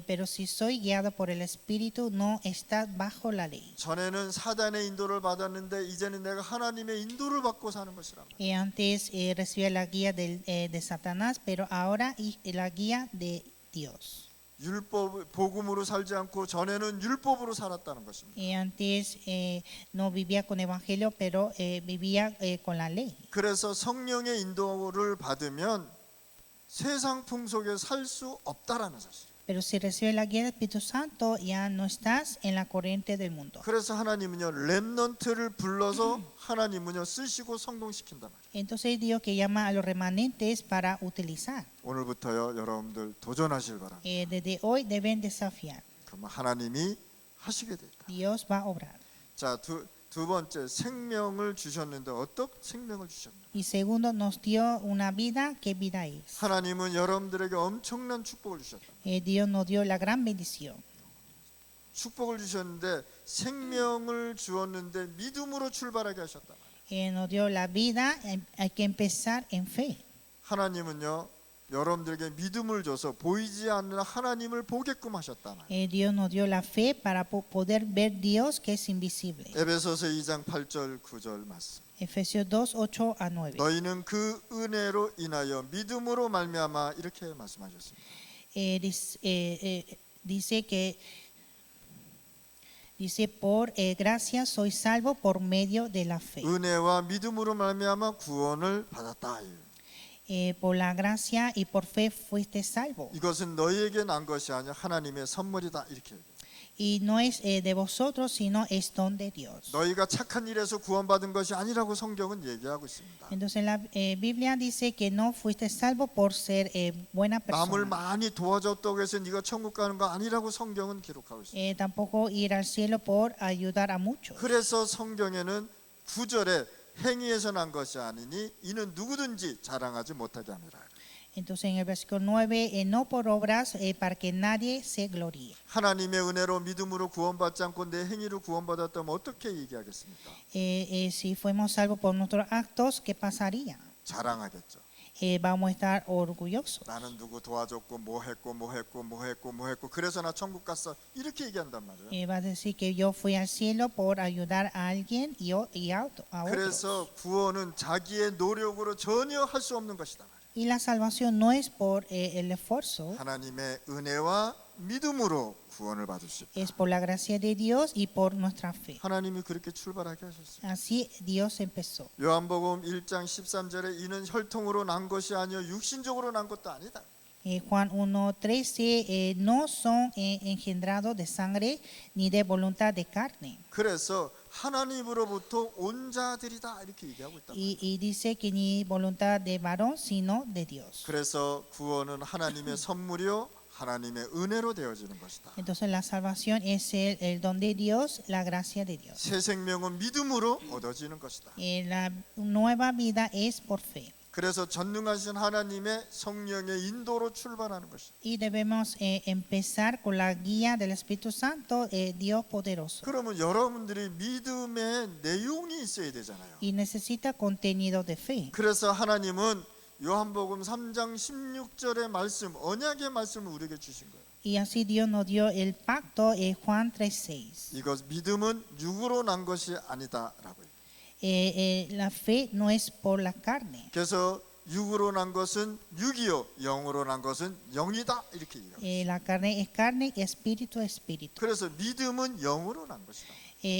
Pero si soy guiado por el Espíritu, no está bajo la ley. 전에는 사단의 인도를 받았는데 이제는 내가 하나님의 인도를 받고 사는 것이라. Antes recibía la guía de Satanás, pero ahora la guía de Dios. 율법 복음으로 살지 않고 전에는 율법으로 살았다는 것입니다. Antes no vivía con evangelio, pero vivía con la ley. 그래서 성령의 인도를 받으면 세상 풍속에 살 수 없다라는 사실. Pero si recibes la guía del Espíritu Santo, ya no estás en la corriente del mundo. 그래서 하나님은요 렘넌트를 불러서 하나님은요 쓰시고 성공시킨단 말이에요. Entonces Dios que llama a los remanentes para utilizar. 오늘부터요 여러분들 도전하실 바랍니다. Desde hoy deben desafiar. 그러면 하나님이 하시게 돼 있다. Dios va a obrar. 자, 두 번째 생명을 주셨는데 어떤 생명을 주셨나? Y segundo, nos dio una vida. ¿Qué vida es? 하나님은 여러분들에게 엄청난 축복을 주셨다. Dios nos dio la gran bendición. 축복을 주셨는데 생명을 주었는데 믿음으로 출발하게 하셨다. Nos dio la vida. Hay que empezar en fe. 하나님은요 여러분들에게 믿음을 줘서 보이지 않는 하나님을 보게끔 하셨다. Dios nos dio la fe para poder ver Dios que es invisible. 에베소서 2장 8절 9절 말씀. Efesios 2, 8 a 9. 너희는 그 은혜로 인하여 믿음으로 말미암아 이렇게 말씀하셨습니다. Dice que dice por gracia sois salvo por medio de la fe. 은혜와 믿음으로 말미암아 구원을 받았다. Por la gracia y por fe fuiste salvo. 이것은 너희에게 난 것이 아니라 하나님의 선물이다 이렇게 얘기해요. Y no es de vosotros, sino es don de Dios. 너희가 착한 일에서 구원받은 것이 아니라고 성경은 얘기하고 있습니다. Entonces la Biblia dice que no fuiste salvo por ser buena 남을 persona. 많이 도와줬다고 해서 네가 천국 가는 거 아니라고 성경은 기록하고 있습니다. Tampoco ir al cielo por ayudar a muchos. 그래서 성경에는 9절에 행위에서 난 것이 아니니 이는 누구든지 자랑하지 못하게 함이라. Entonces en el versículo 9, no por obras para que nadie se gloríe. 하나님의 은혜로 믿음으로 구원받지 않고 내 행위로 구원받았다면 어떻게 얘기하겠습니까? Si fuimos salvos por nuestros actos, ¿qué pasaría? 자랑하겠죠. Vamos a estar orgullosos. 나는 누구 도와줬고 뭐 했고 그래서 나 천국 갔어 이렇게 얘기한단 말이에요. Va a decir que yo fui al cielo por ayudar a alguien y a otros. 그래서 구원은 자기의 노력으로 전혀 할 수 없는 것이다. Y la salvación no es por el esfuerzo, 하나님의 은혜와 믿음으로 구원을 받을 수 있다. es por la gracia de Dios y por nuestra fe. 하나님이 그렇게 출발하게 하셨어요. Así Dios empezó. 요한복음 1장 13절에 이는 혈통으로 난 것이 아니요 육신적으로 난 것도 아니다. Juan 1:13 no son engendrados de sangre ni de voluntad de carne. 그래서 하나님으로부터 온 자들이다 이렇게 얘기하고 있다. Y dice que ni voluntad de varón sino de Dios. 그래서 구원은 하나님의 선물이요 하나님의 은혜로 되어지는 것이다. Entonces la salvación es el don de Dios, la gracia de Dios. 새 생명은 믿음으로 얻어지는 것이다. La nueva vida es por fe. 그래서 전능하신 하나님의 성령의 인도로 출발하는 것이다. Y debemos empezar con la guía del Espíritu Santo, Dios poderoso. 그러면 여러분들이 믿음의 내용이 있어야 되잖아요. Y necesita contenido de fe. 그래서 하나님은 요한복음 3장 16절의 말씀, 언약의 말씀을 우리에게 주신 거예요. Y así Dios nos dio el pacto, Juan 3:6. 이것 믿음은 육으로 난 것이 아니다라고요. La fe no es por la carne. 그래서 육으로 난 것은 육이요, 영으로 난 것은 영이다 이렇게 얘기해요. La carne es carne y espíritu es espíritu. 그래서 믿음은 영으로 난 것이다.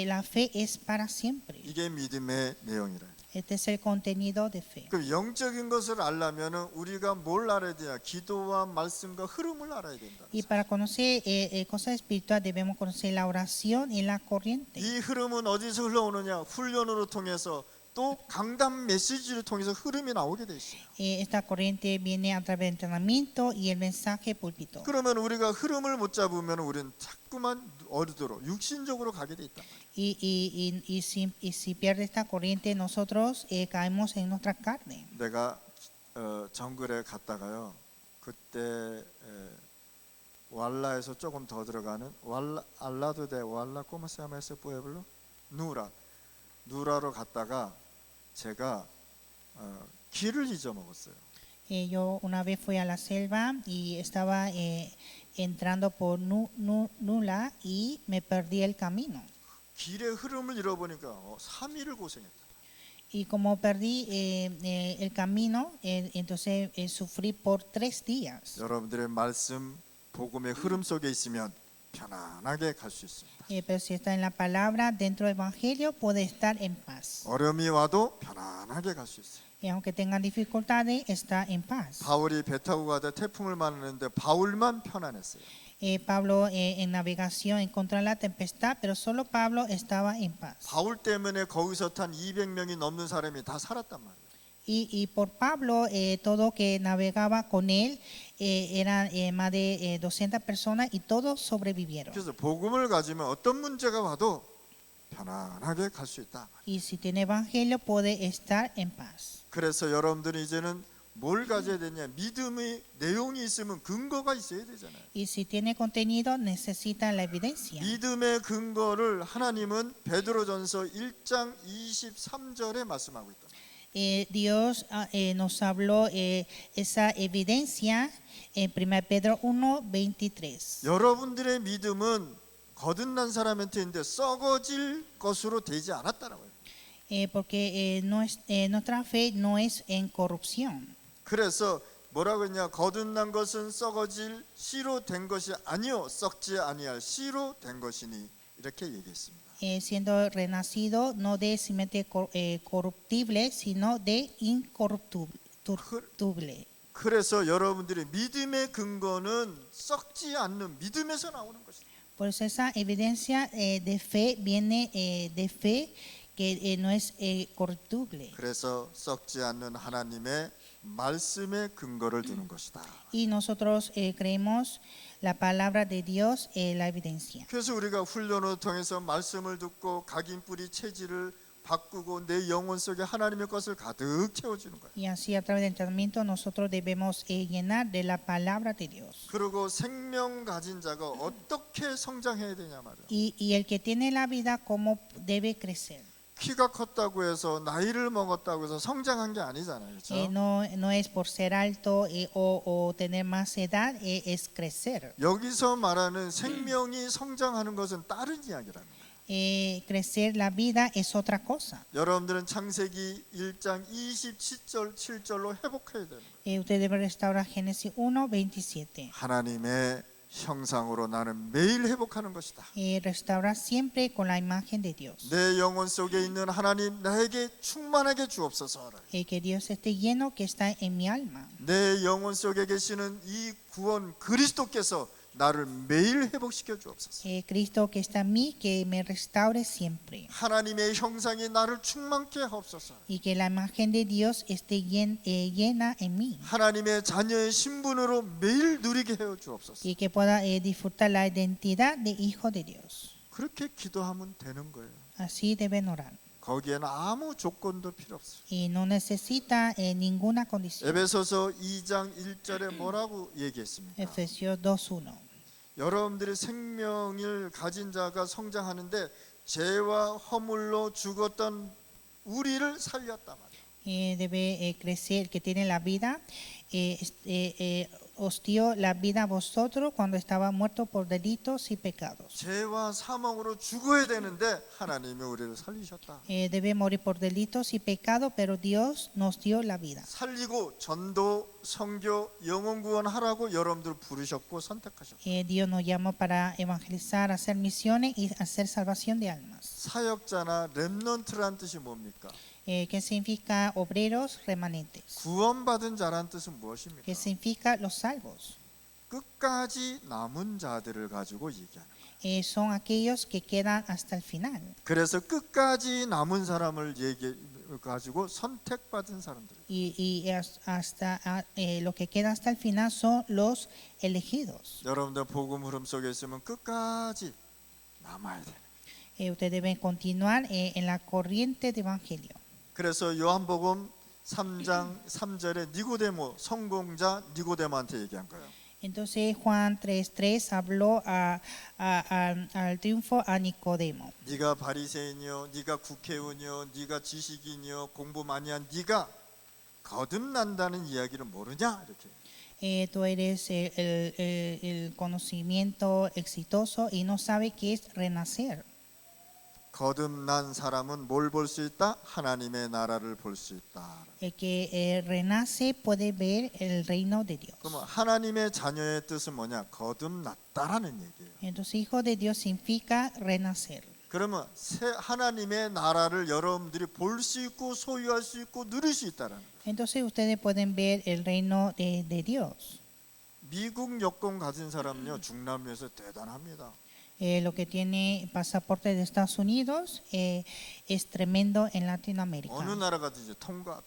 La fe es para siempre. 이게 믿음의 내용이라. Este es el contenido de fe. 그럼 영적인 것을 알려면은 우리가 뭘 알아야 되냐? 기도와 말씀과 흐름을 알아야 된다. Y para conocer cosas espirituales debemos conocer la oración y la corriente. 이 흐름은 어디서 흘러오느냐? 훈련으로 통해서 또 강단 메시지를 통해서 흐름이 나오게 돼 있어요. Esta corriente viene a través del entrenamiento y el mensaje púlpito. 그러면 우리가 흐름을 못 잡으면 우리는 자꾸만 어디로 육신적으로 가게 돼 있단 말이에요. Y si pierde esta corriente, nosotros caemos en nuestra carne. 내가 정글에 갔다가요. 그때 왈라에서 조금 더 들어가는 알라도 데 왈라 꼬마세아메스 뿌에블로 누라로 갔다가 제가 길을 잊어먹었어요. Yo una vez fui a la selva y estaba entrando por Nula y me perdí el camino. 길의 흐름을 잃어보니까 3일을 고생했다. Y como perdí el camino, entonces sufrí por 3 días. 여러분들의 말씀, 복음의 흐름 속에 있으면 편안하게 갈 수 있습니다. Pero si está en la palabra, dentro del evangelio, puede estar en paz. 어려움이 와도 편안하게 갈 수 있어요. Y aunque tengan dificultades, está en paz. 바울이 배 타고 가다 태풍을 만났는데 바울만 편안했어요. Pablo en navegación encontró la tempestad, pero solo Pablo estaba en paz. 바울 때문에 거기서 탄 200명이 넘는 사람이 다 살았단 말이에요. Y por Pablo, todo que navegaba con él eran más de 200 personas y todos sobrevivieron. 그래서 복음을 가지면 어떤 문제가 와도 편안하게 갈 수 있다. Y si tiene evangelio, puede estar en paz. 그래서 여러분들이 이제는 뭘 가져야 되냐? 믿음의 내용이 있으면 근거가 있어야 되잖아요. Y si tiene contenido, necesita la evidencia. 믿음의 근거를 하나님은 베드로전서 1장 23절에 말씀하고 있다. Dios nos habló esa evidencia en 1 Pedro 1:23. 여러분들의 믿음은 거듭난 사람한테 있는데 썩어질 것으로 되지 않았다라고요. porque nuestra fe no es en corrupción. 그래서 뭐라고 했냐? 거듭난 것은 썩어질 씨로 된 것이 아니요 썩지 아니할 씨로 된 것이니 이렇게 얘기했습니다. Siendo renacido no de simiente corruptible, sino de incorruptible. 그래서 여러분들의 믿음의 근거는 썩지 않는 믿음에서 나오는 것이다. Por eso esa evidencia de fe viene de fe que no es corruptible. 그래서 썩지 않는 하나님의 말씀의 근거를 두는 것이다. Y nosotros creemos la palabra de Dios, la evidencia. 그래서 우리가 훈련을 통해서 말씀을 듣고 각인뿌리 체질을 바꾸고 내 영혼 속에 하나님의 것을 가득 채워주는 거예요. Y así a través del entrenamiento nosotros debemos llenar de la palabra de Dios. 그리고 생명 가진 자가 어떻게 성장해야 되냐 말이야. Y el que tiene la vida, ¿cómo debe crecer? 키가 컸다고 해서 나이를 먹었다고 해서 성장한 게 아니잖아요. 그렇죠? No es por ser alto o tener más edad, es crecer. 여기서 말하는 생명이 성장하는 것은 다른 이야기랍니다. Crecer la vida es otra cosa. 여러분들은 창세기 1장 27절로 회복해야 됩니다. Usted debe restaurar Génesis 1:27. 하나님의 형상으로 나는 매일 회복하는 것이다. Restaurar siempre con la imagen de Dios. 내 영혼 속에 있는 하나님 나에게 충만하게 주옵소서. Que Dios esté lleno, que está en mi alma. 내 영혼 속에 계시는 이 구원 그리스도께서 나를 매일 회복시켜 주옵소서. Cristo que está en mí, que me restaure siempre. 하나님의 형상이 나를 충만케 하옵소서. Y que la imagen de Dios esté llena en mí. 하나님의 자녀의 신분으로 매일 누리게 해 주옵소서. Y que pueda disfrutar la identidad de hijo de Dios. 그렇게 기도하면 되는 거예요. Así deben orar. 거기에는 아무 조건도 필요 없어요. Y no necesita ninguna condición. 에베소서 2장 1절에 뭐라고 얘기했습니까? Efesios 2:1. 여러분들의 생명을 가진 자가 성장하는데 죄와 허물로 죽었던 우리를 살렸단 말이에요. Debe crecer, que tiene la vida, os dio la vida a vosotros cuando estaba muerto por delitos y pecados. 죄와 사망으로 죽어야 되는데 하나님이 우리를 살리셨다. Debe morir por delitos y pecados, pero Dios nos dio la vida. 살리고 전도, 선교, 영혼 구원하라고 여러분들 부르셨고 선택하셨고. Dios nos llamó para evangelizar, hacer misiones y hacer salvación de almas. 사역자나 렘넌트란 뜻이 뭡니까? ¿Qué significa obreros remanentes? 구원받은 자란 뜻은 무엇입니까? ¿Qué significa los salvos? 끝까지 남은 자들을 가지고 얘기하는 거예요. Son aquellos que quedan hasta el final. 그래서 끝까지 남은 사람을 가지고 선택받은 사람들. Y hasta lo que queda hasta el final son los elegidos. 여러분들 복음 흐름 속에 있으면 끝까지 남아야 돼요. Ustedes deben continuar en la corriente de evangelio. 그래서 요한복음 3장 3절에 니고데모 성공자 니고데모한테 얘기한 거예요. Entonces Juan 3:3 habló al triunfo a Nicodemo. 네가 바리새인이요, 네가 국회의원이요, 네가 지식인이요, 공부 많이 한 네가 거듭난다는 이야기를 모르냐 이렇게. Tú eres el conocimiento exitoso y no sabes qué es renacer. 거듭난 사람은 뭘 볼 수 있다? 하나님의 나라를 볼 수 있다. El que renace puede ver el reino de Dios. 그러면 하나님의 자녀의 뜻은 뭐냐? 거듭났다라는 얘기예요. Entonces hijo de Dios significa renacer. 그러면 하나님의 나라를 여러분들이 볼 수 있고 소유할 수 있고 누릴 수 있다라는 거예요. Entonces ustedes pueden ver el reino de Dios. 미국 여권 가진 사람은요 중남미에서 대단합니다. Lo que tiene pasaporte de Estados Unidos es tremendo en Latinoamérica. 어느 나라 가든지 통과.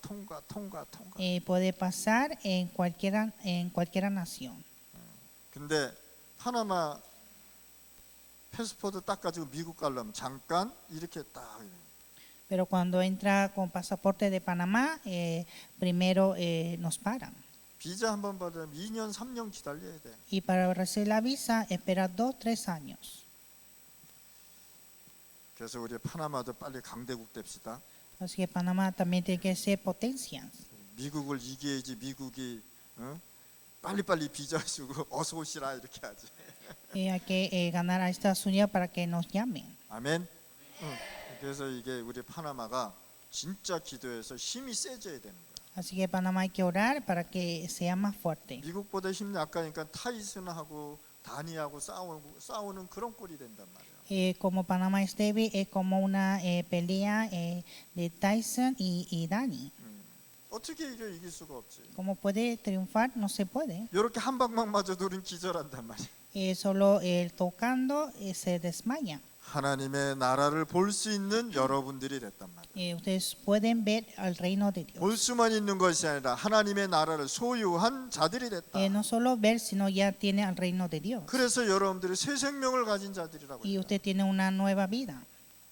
Puede pasar en cualquier nación. 근데 파나마 패스포드 딱 가지고 미국 가려면 잠깐 이렇게 딱. Pero cuando entra con pasaporte de Panamá, primero nos paran. 비자 한번 받으면 2년 3년 기다려야 돼. Y para recibir la visa espera 2-3 años. 그래서 우리 파나마도 빨리 강대국 됩시다. Así que Panamá también tiene que ser potencia. 미국을 이겨야지 미국이 빨리빨리 비자 주고 어서 오시라 이렇게 하지. Hay que ganar a Estados Unidos para que nos llamen. 아멘. 그래서 이게 우리 파나마가 진짜 기도해서 힘이 세져야 되는 거예요. Así que Panamá hay que orar para que sea más fuerte. 미국보다 힘 약하니까 타이슨하고 다니하고 싸우는 그런 꼴이 된단 말이에요. Como Panamá es débil, es como una pelea de Tyson y Dani. 어떻게 이길 수가 없지. ¿Cómo puede triunfar? No se puede. 이렇게 한 방만 맞아도 우린 기절한단 말이에요. Solo tocando se desmaya. 하나님의 나라를 볼 수 있는 여러분들이 됐단 말이에요. Ustedes pueden ver al reino de Dios. 볼 수만 있는 것이 아니라 하나님의 나라를 소유한 자들이 됐다. No solo ver, sino ya tiene al reino de Dios. 그래서 여러분들이 새 생명을 가진 자들이라고 Y 해요. usted tiene una nueva vida.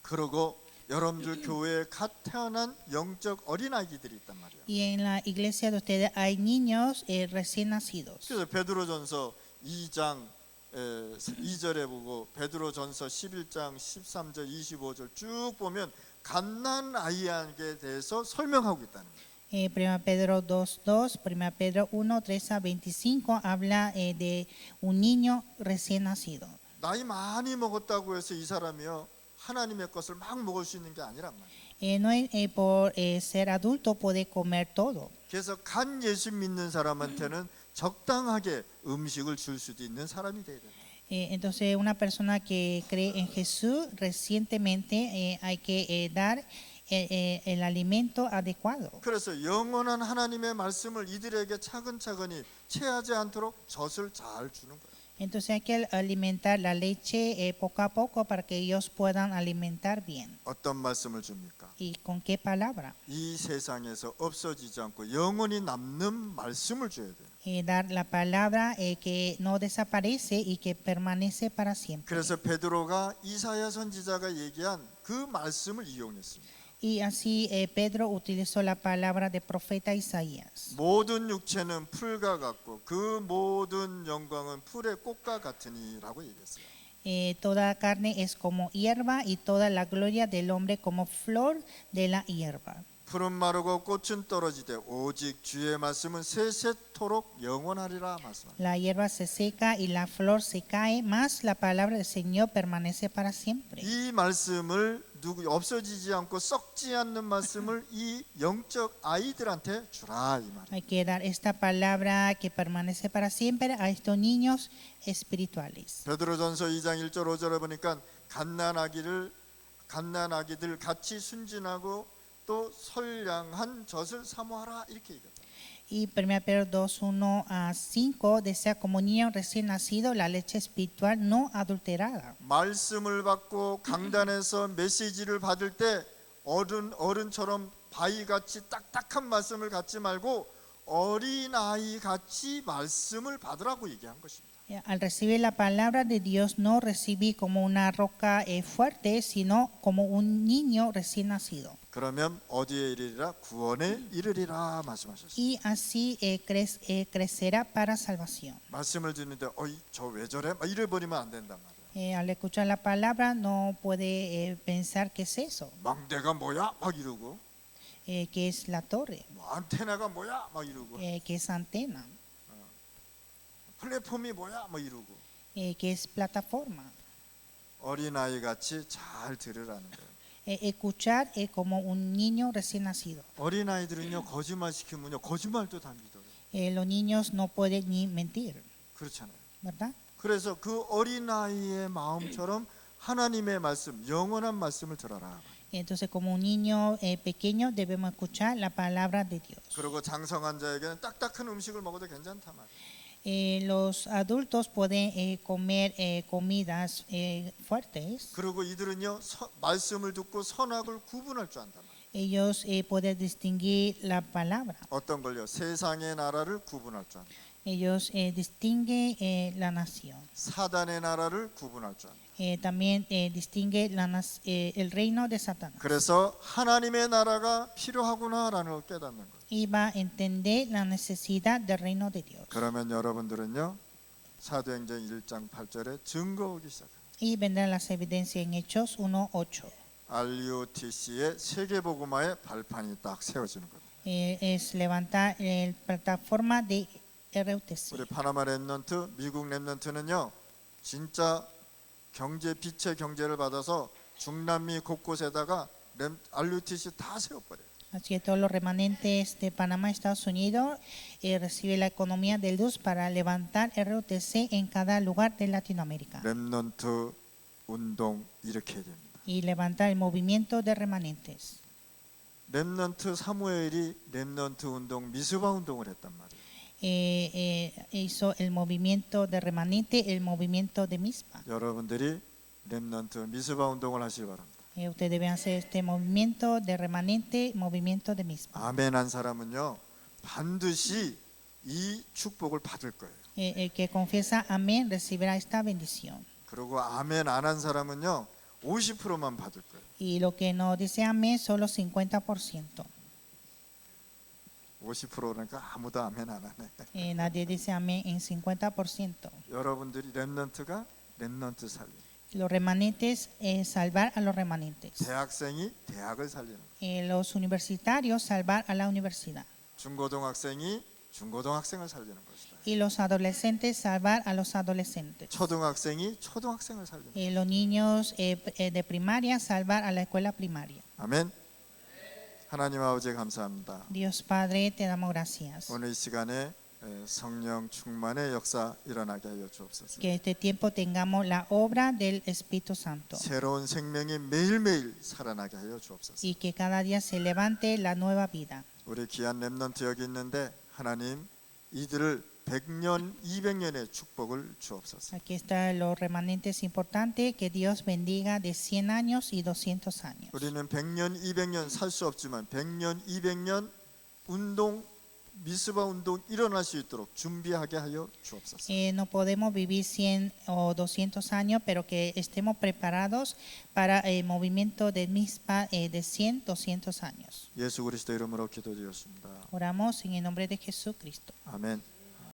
그리고 여러분들 교회에 갓 태어난 영적 어린아이들이 있단 말이에요. Y en la iglesia de ustedes hay niños recién nacidos. 그래서 베드로전서 2장 2절에 보고 베드로전서 11장 13절 25절 쭉 보면 갓난 아이에게 대해서 설명하고 있다는 거예요. 1 Pedro 2:2, 1 Pedro 1:13-25 habla de un niño recién nacido. 나이 많이 먹었다고 해서 이 사람이요 하나님의 것을 막 먹을 수 있는 게 아니란 말이에요. No es por ser adulto puede comer todo. 그래서 간 예수 믿는 사람한테는 적당하게 음식을 줄 수도 있는 사람이 돼야 돼요. Entonces una persona que cree en Jesús recientemente hay que dar el alimento adecuado. 그래서 영원한 하나님의 말씀을 이들에게 차근차근히 체하지 않도록 젖을 잘 주는 거예요. Entonces hay que alimentar la leche poco a poco para que ellos puedan alimentar bien. 어떤 말씀을 줍니까? ¿Y con qué palabra? 이 세상에서 없어지지 않고 영원히 남는 말씀을 줘야 돼요. Dar la palabra que no desaparece y que permanece para siempre. 그래서 베드로가 이사야 선지자가 얘기한 그 말씀을 이용했습니다. Y así Pedro utilizó la palabra de profeta Isaías. 모든 육체는 풀과 같고 그 모든 영광은 풀의 꽃과 같으니라고 얘기했어요. Toda carne es como hierba y toda la gloria del hombre como flor de la hierba. 풀은 마르고 꽃은 떨어지되 오직 주의 말씀은 세세토록 영원하리라 말씀합니다. La hierba se seca y la flor se cae, mas la palabra del Señor permanece para siempre. 이 말씀을 없어지지 않고 썩지 않는 말씀을 이 영적 아이들한테 주라 이 말이에요. Hay que dar esta palabra que permanece para siempre a estos niños espirituales. 베드로전서 2장 1절 5절에 보니까 갓난아기들 같이 순진하고 또 선량한 젖을 사모하라 이렇게 얘기합니다. Y 1 Pedro 2:1-5 desea como niño recién nacido la leche espiritual no adulterada. 말씀을 받고 강단에서 메시지를 받을 때 어른처럼 바위같이 딱딱한 말씀을 갖지 말고 어린아이 같이 말씀을 받으라고 얘기한 것입니다. Al recibir la palabra de Dios no recibí como una roca fuerte, sino como un niño recién nacido. 그러면 어디에 이르리라? 구원에 이르리라 말씀하셨어요. Y así crecerá para salvación. 말씀을 듣는데 어이 저 왜 저래? 막 이래 버리면 안 된단 말이에요. Al escuchar la palabra no puede pensar qué es eso, 망대가 뭐야? 막 이러고 qué es la torre, 뭐 안테나가 뭐야? 막 이러고 qué es antena, 플랫폼이 뭐야? 막 이러고 qué es plataforma. 어린아이 같이 잘 들으라는 거예요. Escuchar como un niño recién nacido. 어린아이들은요 거짓말 시키면요 거짓말도 다 믿어요. Los niños no pueden ni mentir, 그렇잖아요. ¿verdad? 그래서 그 어린아이의 마음처럼 하나님의 말씀, 영원한 말씀을 들어라. Entonces, como un niño pequeño, debemos escuchar la palabra de Dios. 그리고 장성한 자에게는 딱딱한 음식을 먹어도 괜찮다 말이에요. Los adultos pueden comer comidas fuertes. 그리고 이들은요 말씀을 듣고 선악을 구분할 줄 안다 말이에요. Ellos pueden distinguir la palabra. 어떤 걸요? 세상의 나라를 구분할 줄 안다. Ellos distinguen la nación. 사단의 나라를 구분할 줄 안다. También distingue el reino de Satanás. 그래서 하나님의 나라가 필요하구나라는 걸 깨닫는 거예요. Y va a entender la necesidad del reino de Dios. 그러면 여러분들은요 사도행전 1장 8절에 증거오기 시작해요. Y vendrán las evidencias en Hechos 1:8. RUTC의 세계복음화의 발판이 딱 세워지는 거예요. Es levantar la plataforma de RUTC. 우리 파나마 랩넌트, 미국 랩넌트는요 진짜 빛의 경제를 받아서 중남미 곳곳에다가 RUTC 다 세워버려요. Así que todos los remanentes de Panamá, Estados Unidos, reciben la economía de luz para levantar RUTC en cada lugar de Latinoamérica 렘넌트 운동 일으켜야 됩니다. y levantar el movimiento de remanentes. 렘넌트 사무엘이 렘넌트 운동 미스바 운동을 했단 말이에요. Hizo el movimiento de remanente, el movimiento de Mizpa. 여러분들이 렘넌트 미스바 운동을 하시기 바랍니다. Ustedes deben hacer este movimiento de remanente, movimiento de Mizpa. 아멘 한 사람은요 반드시 이 축복을 받을 거예요. El que confiesa amén recibirá esta bendición. 그리고 아멘 안 한 사람은요 50%만 받을 거예요. Y lo que no dice amén, solo 50%. 50%라니까 아무도 아멘 안 하네. Nadie dice amén en 50%. 여러분들이 렘넌트가 렘넌트 살리는, Los remanentes, salvar a los remanentes. 대학생이 대학을 살리는, Los universitarios, salvar a la universidad. 중고등학생이 중고등학생을 살리는 것이다. Y los adolescentes, salvar a los adolescentes. 초등학생이 초등학생을 살리는. Los niños de primaria, salvar a la escuela primaria. 아멘. 하나님 아버지 감사합니다. Dios Padre, te damos gracias. 오늘 이 시간에 성령 충만의 역사 일어나게 하여 주옵소서. Que este tiempo tengamos la obra del Espíritu Santo. 새로운 생명이 매일매일 살아나게 하여 주옵소서. Y que cada día se levante la nueva vida. 우리 귀한 렘넌트 여기 있는데 하나님 이들을 100년, 200년의 축복을 주옵소서. Aquí están los remanentes importantes. Que Dios bendiga de 100 años y 200 años. 우리는 100년, 200년 살 수 없지만 100년, 200년 운동 미스바 운동 일어날 수 있도록 준비하게 하여 주옵소서. No podemos vivir 100 o 200 años, pero que estemos preparados para el movimiento de Mizpa de 100, 200 años. 예수 그리스도 이름으로 기도드렸습니다. Oramos en el nombre de Jesucristo. 아멘.